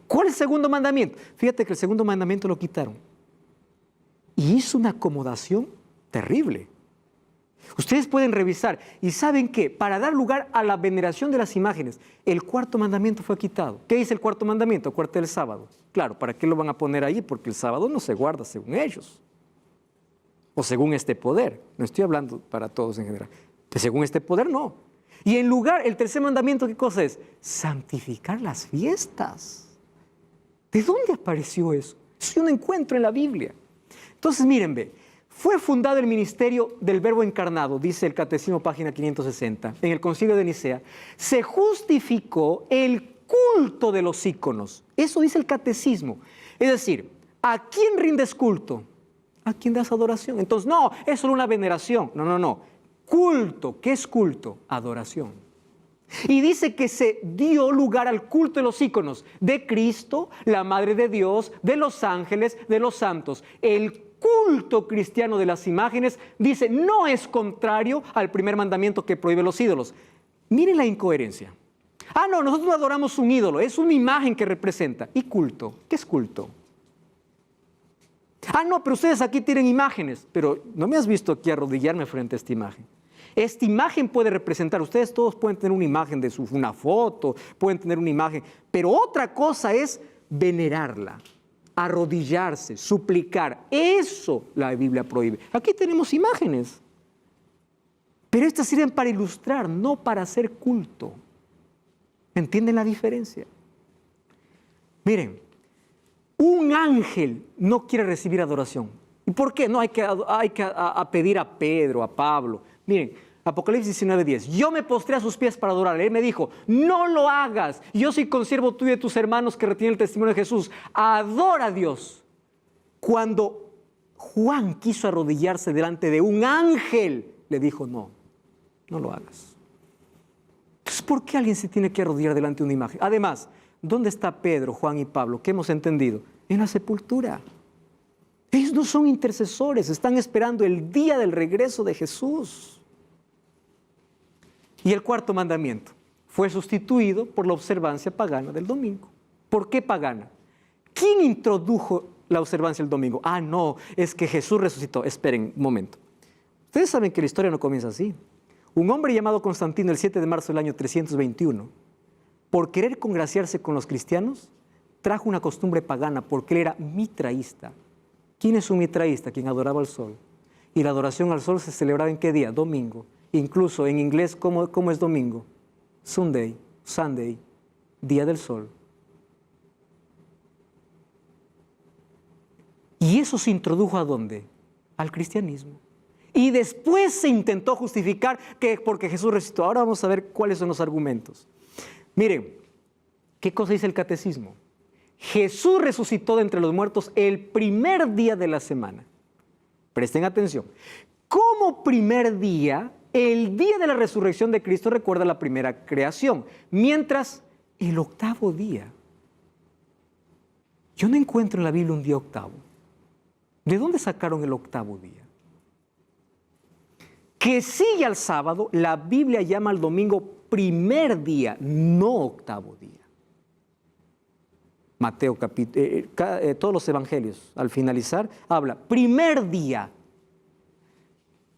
¿Cuál es el segundo mandamiento? Fíjate que el segundo mandamiento lo quitaron. Y hizo una acomodación terrible. Ustedes pueden revisar y saben que para dar lugar a la veneración de las imágenes, el cuarto mandamiento fue quitado. ¿Qué dice el cuarto mandamiento? Acuérdate del sábado. Claro, ¿para qué lo van a poner ahí? Porque el sábado no se guarda según ellos. O según este poder. No estoy hablando para todos en general. Según este poder, no. Y en lugar, el tercer mandamiento, ¿qué cosa es? Santificar las fiestas. ¿De dónde apareció eso? Eso yo no encuentro en la Biblia. Entonces, miren, fue fundado el ministerio del Verbo encarnado, dice el Catecismo, página 560, en el Concilio de Nicea. Se justificó el culto de los íconos. Eso dice el Catecismo. Es decir, ¿a quién rindes culto? ¿A quién das adoración? Entonces, no, es solo una veneración. No. Culto. ¿Qué es culto? Adoración. Y dice que se dio lugar al culto de los íconos, de Cristo, la Madre de Dios, de los ángeles, de los santos. El culto cristiano de las imágenes, dice, no es contrario al primer mandamiento que prohíbe los ídolos. Miren la incoherencia. No, nosotros no adoramos un ídolo, es una imagen que representa. ¿Y culto? ¿Qué es culto? No, pero ustedes aquí tienen imágenes, pero no me has visto aquí arrodillarme frente a esta imagen. Esta imagen puede representar, ustedes todos pueden tener una imagen de una foto, pueden tener una imagen, pero otra cosa es venerarla, arrodillarse, suplicar. Eso la Biblia prohíbe. Aquí tenemos imágenes, pero estas sirven para ilustrar, no para hacer culto. ¿Entienden la diferencia? Miren, un ángel no quiere recibir adoración. ¿Y por qué? No, hay que pedir a Pedro, a Pablo. Miren, Apocalipsis 19:10. Yo me postré a sus pies para adorarle. Él me dijo, no lo hagas. Yo soy consiervo tuyo y de tus hermanos que retienen el testimonio de Jesús. Adora a Dios. Cuando Juan quiso arrodillarse delante de un ángel, le dijo, no lo hagas. Entonces, ¿por qué alguien se tiene que arrodillar delante de una imagen? Además, ¿dónde está Pedro, Juan y Pablo? ¿Qué hemos entendido? En la sepultura. Ellos no son intercesores, están esperando el día del regreso de Jesús. Y el cuarto mandamiento fue sustituido por la observancia pagana del domingo. ¿Por qué pagana? ¿Quién introdujo la observancia del domingo? No, es que Jesús resucitó. Esperen un momento. Ustedes saben que la historia no comienza así. Un hombre llamado Constantino el 7 de marzo del año 321, por querer congraciarse con los cristianos, trajo una costumbre pagana porque él era mitraísta. ¿Quién es un mitraísta? Quien adoraba al sol. Y la adoración al sol se celebraba ¿en qué día? Domingo. Incluso en inglés, ¿cómo es domingo? Sunday, día del sol. Y eso se introdujo ¿a dónde? Al cristianismo. Y después se intentó justificar que porque Jesús resucitó. Ahora vamos a ver cuáles son los argumentos. Miren, ¿qué cosa dice el catecismo? Jesús resucitó de entre los muertos el primer día de la semana. Presten atención. Como primer día, el día de la resurrección de Cristo recuerda la primera creación, mientras el octavo día. Yo no encuentro en la Biblia un día octavo. ¿De dónde sacaron el octavo día? Que sigue al sábado, la Biblia llama al domingo primer día, no octavo día. Mateo, todos los evangelios, al finalizar, habla primer día.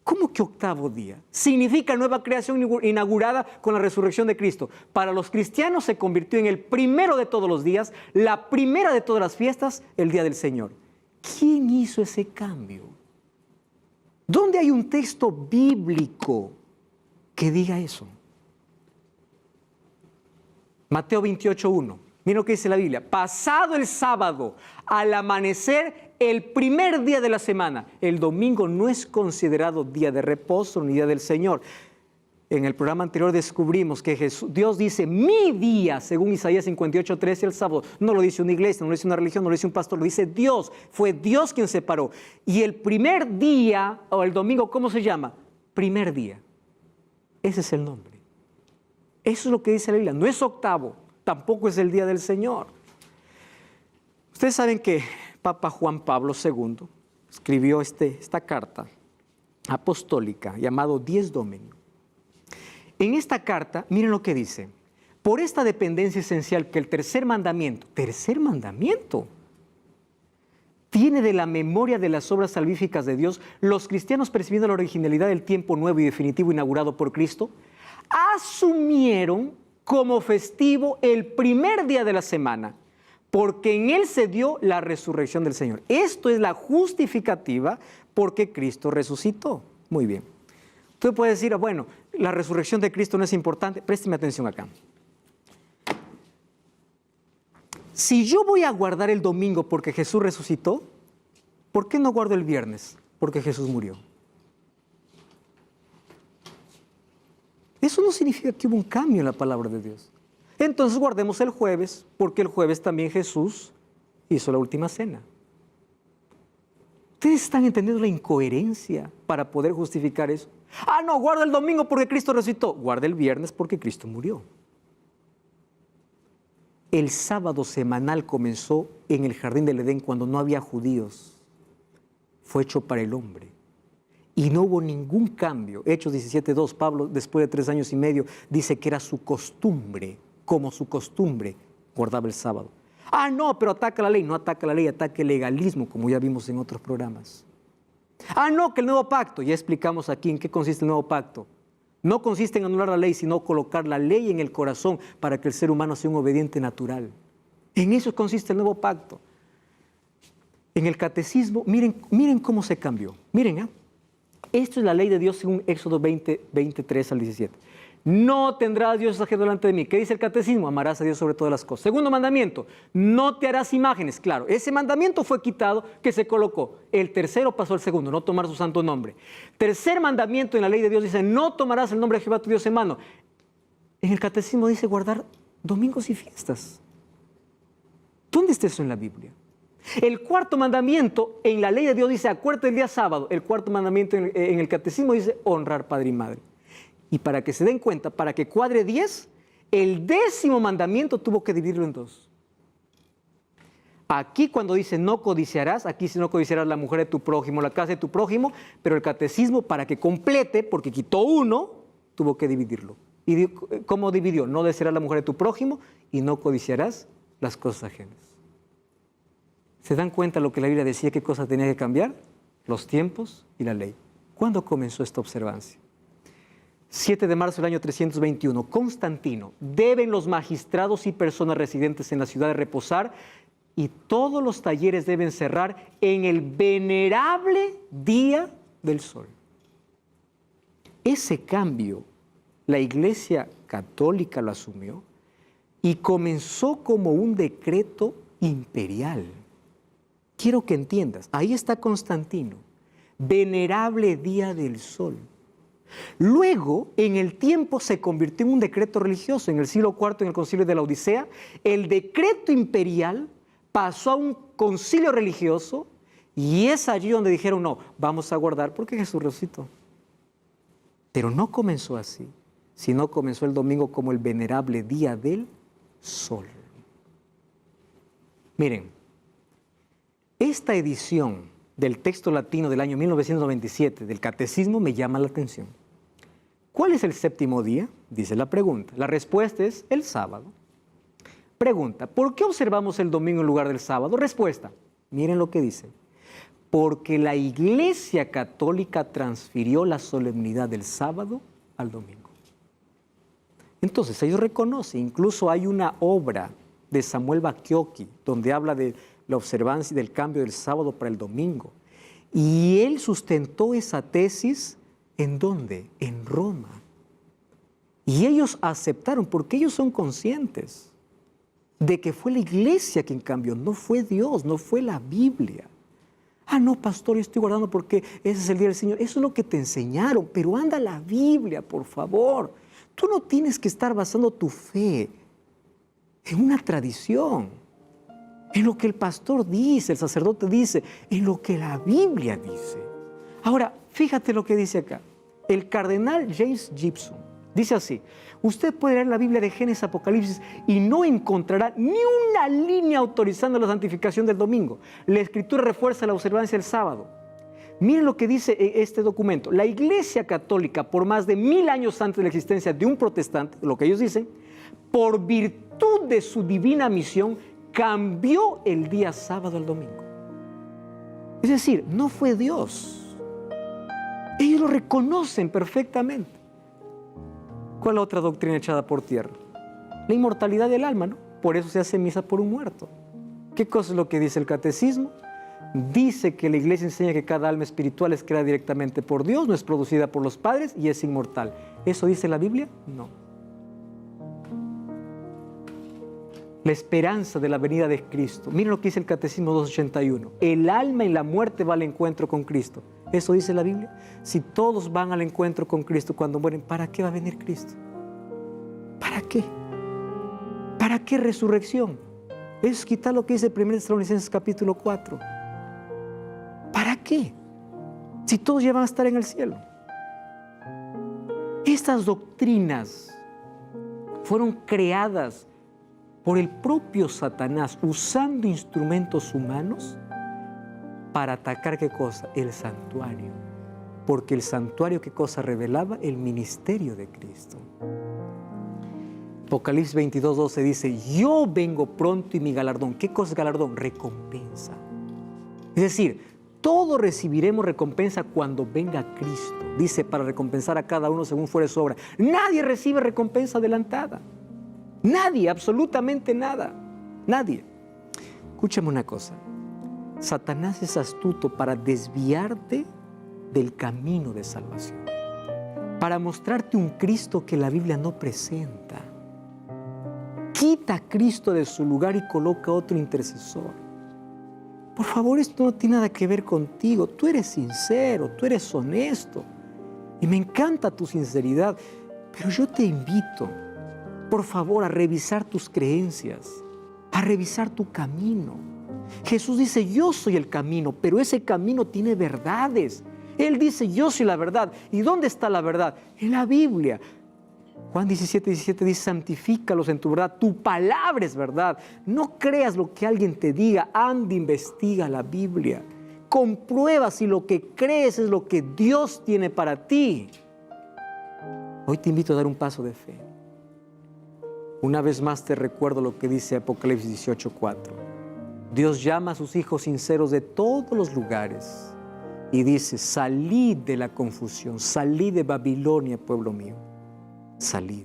¿Cómo que octavo día? Significa nueva creación inaugurada con la resurrección de Cristo. Para los cristianos se convirtió en el primero de todos los días, la primera de todas las fiestas, el día del Señor. ¿Quién hizo ese cambio? ¿Dónde hay un texto bíblico que diga eso? Mateo 28:1. Mira lo que dice la Biblia. Pasado el sábado, al amanecer, el primer día de la semana. El domingo no es considerado día de reposo ni día del Señor. En el programa anterior descubrimos que Dios dice, mi día, según Isaías 58:13, el sábado. No lo dice una iglesia, no lo dice una religión, no lo dice un pastor, lo dice Dios. Fue Dios quien separó. Y el primer día, o el domingo, ¿cómo se llama? Primer día. Ese es el nombre. Eso es lo que dice la Biblia. No es octavo, tampoco es el día del Señor. Ustedes saben que Papa Juan Pablo II escribió esta carta apostólica llamado Dies Domini. En esta carta, miren lo que dice. Por esta dependencia esencial que el tercer mandamiento, tiene de la memoria de las obras salvíficas de Dios, los cristianos, percibiendo la originalidad del tiempo nuevo y definitivo inaugurado por Cristo, asumieron como festivo el primer día de la semana, porque en él se dio la resurrección del Señor. Esto es la justificativa porque Cristo resucitó. Muy bien. Tú puedes decir, bueno, la resurrección de Cristo no es importante. Présteme atención acá. Si yo voy a guardar el domingo porque Jesús resucitó, ¿por qué no guardo el viernes? Porque Jesús murió. Eso no significa que hubo un cambio en la palabra de Dios. Entonces guardemos el jueves, porque el jueves también Jesús hizo la última cena. ¿Ustedes están entendiendo la incoherencia para poder justificar eso? Ah, no, guarda el domingo porque Cristo resucitó. Guarda el viernes porque Cristo murió. El sábado semanal comenzó en el jardín del Edén cuando no había judíos. Fue hecho para el hombre. Y no hubo ningún cambio. Hechos 17:2, Pablo, después de 3 años y medio, dice que era su costumbre, como su costumbre, guardaba el sábado. Ah, no, pero ataca la ley. No ataca la ley, ataca el legalismo, como ya vimos en otros programas. Ah, no, que el nuevo pacto, ya explicamos aquí en qué consiste el nuevo pacto. No consiste en anular la ley, sino colocar la ley en el corazón para que el ser humano sea un obediente natural. En eso consiste el nuevo pacto. En el catecismo, miren cómo se cambió. Miren, esto es la ley de Dios según Éxodo 23 al 17. No tendrás Dios ajeno delante de mí. ¿Qué dice el catecismo? Amarás a Dios sobre todas las cosas. Segundo mandamiento, no te harás imágenes. Claro, ese mandamiento fue quitado, que se colocó. El tercero pasó al segundo, no tomar su santo nombre. Tercer mandamiento en la ley de Dios dice, no tomarás el nombre de Jehová tu Dios en mano. En el catecismo dice guardar domingos y fiestas. ¿Dónde está eso en la Biblia? El cuarto mandamiento en la ley de Dios dice, acuérdate del día sábado. El cuarto mandamiento en el catecismo dice, honrar padre y madre. Y para que se den cuenta, para que cuadre 10, el 10º mandamiento tuvo que dividirlo en 2. Aquí cuando dice no codiciarás, aquí dice no codiciarás la mujer de tu prójimo, la casa de tu prójimo, pero el catecismo para que complete, porque quitó uno, tuvo que dividirlo. ¿Y cómo dividió? No desearás la mujer de tu prójimo y no codiciarás las cosas ajenas. ¿Se dan cuenta lo que la Biblia decía, qué cosas tenía que cambiar? Los tiempos y la ley. ¿Cuándo comenzó esta observancia? 7 de marzo del año 321, Constantino, deben los magistrados y personas residentes en la ciudad de reposar y todos los talleres deben cerrar en el venerable día del sol. Ese cambio, la Iglesia Católica lo asumió y comenzó como un decreto imperial. Quiero que entiendas, ahí está Constantino, venerable día del sol. Luego, en el tiempo, se convirtió en un decreto religioso. En el siglo IV, en el concilio de la Odisea, el decreto imperial pasó a un concilio religioso y es allí donde dijeron, no, vamos a guardar porque Jesús resucitó. Pero no comenzó así, sino comenzó el domingo como el venerable día del sol. Miren, esta edición del texto latino del año 1997 del Catecismo me llama la atención. ¿Cuál es el séptimo día? Dice la pregunta. La respuesta es el sábado. Pregunta, ¿por qué observamos el domingo en lugar del sábado? Respuesta, miren lo que dice. porque la Iglesia Católica transfirió la solemnidad del sábado al domingo. Entonces ellos reconocen, incluso hay una obra de Samuel Bacchiocchi donde habla de la observancia y del cambio del sábado para el domingo. Y él sustentó esa tesis, ¿en dónde? En Roma. Y ellos aceptaron, porque ellos son conscientes de que fue la Iglesia quien cambió, no fue Dios, no fue la Biblia. Ah, no, pastor, yo estoy guardando porque ese es el día del Señor. Eso es lo que te enseñaron, pero anda la Biblia, por favor. Tú no tienes que estar basando tu fe en una tradición, en lo que el pastor dice, el sacerdote dice, en lo que la Biblia dice. Ahora, fíjate lo que dice acá. El cardenal James Gibson dice así: usted puede leer la Biblia de Génesis a Apocalipsis y no encontrará ni una línea autorizando la santificación del domingo. La Escritura refuerza la observancia del sábado. Miren lo que dice este documento. La Iglesia Católica, por más de 1000 años antes de la existencia de un protestante, lo que ellos dicen, por virtud de su divina misión, cambió el día sábado al domingo. Es decir, no fue Dios. Ellos lo reconocen perfectamente. ¿Cuál es la otra doctrina echada por tierra? La inmortalidad del alma, ¿no? Por eso se hace misa por un muerto. ¿Qué cosa es lo que dice el catecismo? Dice que la Iglesia enseña que cada alma espiritual es creada directamente por Dios, no es producida por los padres y es inmortal. ¿Eso dice la Biblia? No. La esperanza de la venida de Cristo. Miren lo que dice el Catecismo 281. El alma en la muerte va al encuentro con Cristo. ¿Eso dice la Biblia? Si todos van al encuentro con Cristo cuando mueren, ¿para qué va a venir Cristo? ¿Para qué? ¿Para qué resurrección? Eso es quitar lo que dice 1 Tesalonicenses capítulo 4. ¿Para qué? Si todos ya van a estar en el cielo. Estas doctrinas fueron creadas por el propio Satanás, usando instrumentos humanos para atacar, ¿qué cosa? El santuario. Porque el santuario, ¿qué cosa revelaba? El ministerio de Cristo. Apocalipsis 22:12 dice: yo vengo pronto y mi galardón. ¿Qué cosa es galardón? Recompensa. Es decir, todos recibiremos recompensa cuando venga Cristo. Dice, para recompensar a cada uno según fuere su obra. Nadie recibe recompensa adelantada. Nadie, absolutamente nada. Nadie. Escúchame una cosa. Satanás es astuto para desviarte del camino de salvación. Para mostrarte un Cristo que la Biblia no presenta. Quita a Cristo de su lugar y coloca otro intercesor. Por favor, esto no tiene nada que ver contigo. Tú eres sincero, tú eres honesto. Y me encanta tu sinceridad. Pero yo te invito, por favor, a revisar tus creencias, a revisar tu camino. Jesús dice: yo soy el camino, pero ese camino tiene verdades. Él dice: yo soy la verdad. ¿Y dónde está la verdad? En la Biblia. Juan 17:17 dice: santifícalos en tu verdad, tu palabra es verdad. No creas lo que alguien te diga, anda, investiga la Biblia. Comprueba si lo que crees es lo que Dios tiene para ti. Hoy te invito a dar un paso de fe. Una vez más te recuerdo lo que dice Apocalipsis 18:4. Dios llama a sus hijos sinceros de todos los lugares y dice: salid de la confusión, salid de Babilonia, pueblo mío. Salid.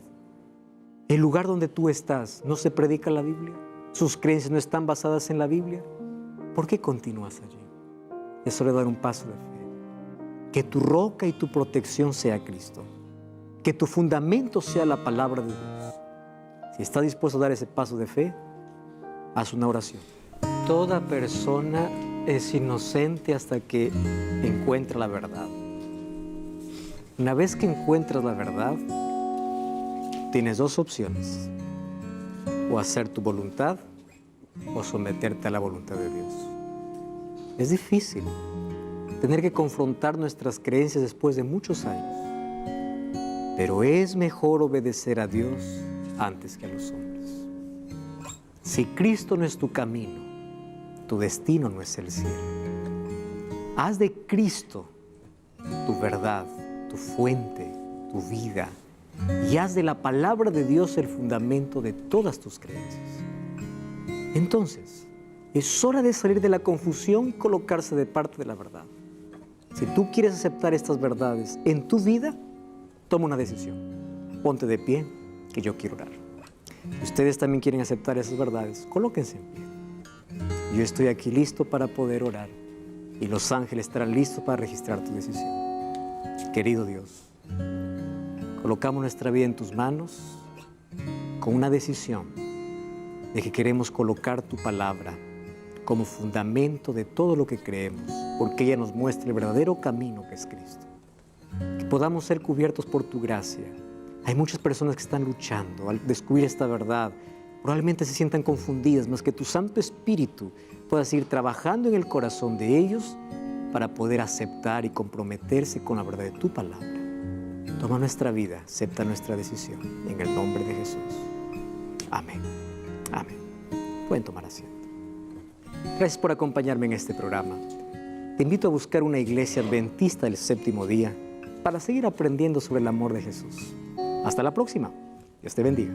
El lugar donde tú estás, ¿no se predica la Biblia? ¿Sus creencias no están basadas en la Biblia? ¿Por qué continúas allí? Es hora de dar un paso de fe. Que tu roca y tu protección sea Cristo. Que tu fundamento sea la palabra de Dios. Si estás dispuesto a dar ese paso de fe, haz una oración. Toda persona es inocente hasta que encuentra la verdad. Una vez que encuentras la verdad, tienes dos opciones: o hacer tu voluntad o someterte a la voluntad de Dios. Es difícil tener que confrontar nuestras creencias después de muchos años, pero es mejor obedecer a Dios antes que a los hombres. Si Cristo no es tu camino, tu destino no es el cielo. Haz de Cristo tu verdad, tu fuente, tu vida, y haz de la palabra de Dios el fundamento de todas tus creencias. Entonces, Es hora de salir de la confusión y colocarse de parte de la verdad. Si tú quieres aceptar estas verdades en tu vida, toma una decisión. Ponte de pie, que yo quiero orar. Si ustedes también quieren aceptar esas verdades, colóquense en pie. Yo estoy aquí listo para poder orar y los ángeles estarán listos para registrar tu decisión. Querido Dios, colocamos nuestra vida en tus manos con una decisión de que queremos colocar tu palabra como fundamento de todo lo que creemos, porque ella nos muestra el verdadero camino que es Cristo. Que podamos ser cubiertos por tu gracia. Hay muchas personas que están luchando al descubrir esta verdad. Probablemente se sientan confundidas, mas que tu Santo Espíritu pueda seguir trabajando en el corazón de ellos para poder aceptar y comprometerse con la verdad de tu palabra. Toma nuestra vida, acepta nuestra decisión, en el nombre de Jesús. Amén. Amén. Pueden tomar asiento. Gracias por acompañarme en este programa. Te invito a buscar una iglesia adventista del séptimo día para seguir aprendiendo sobre el amor de Jesús. Hasta la próxima. Dios te bendiga.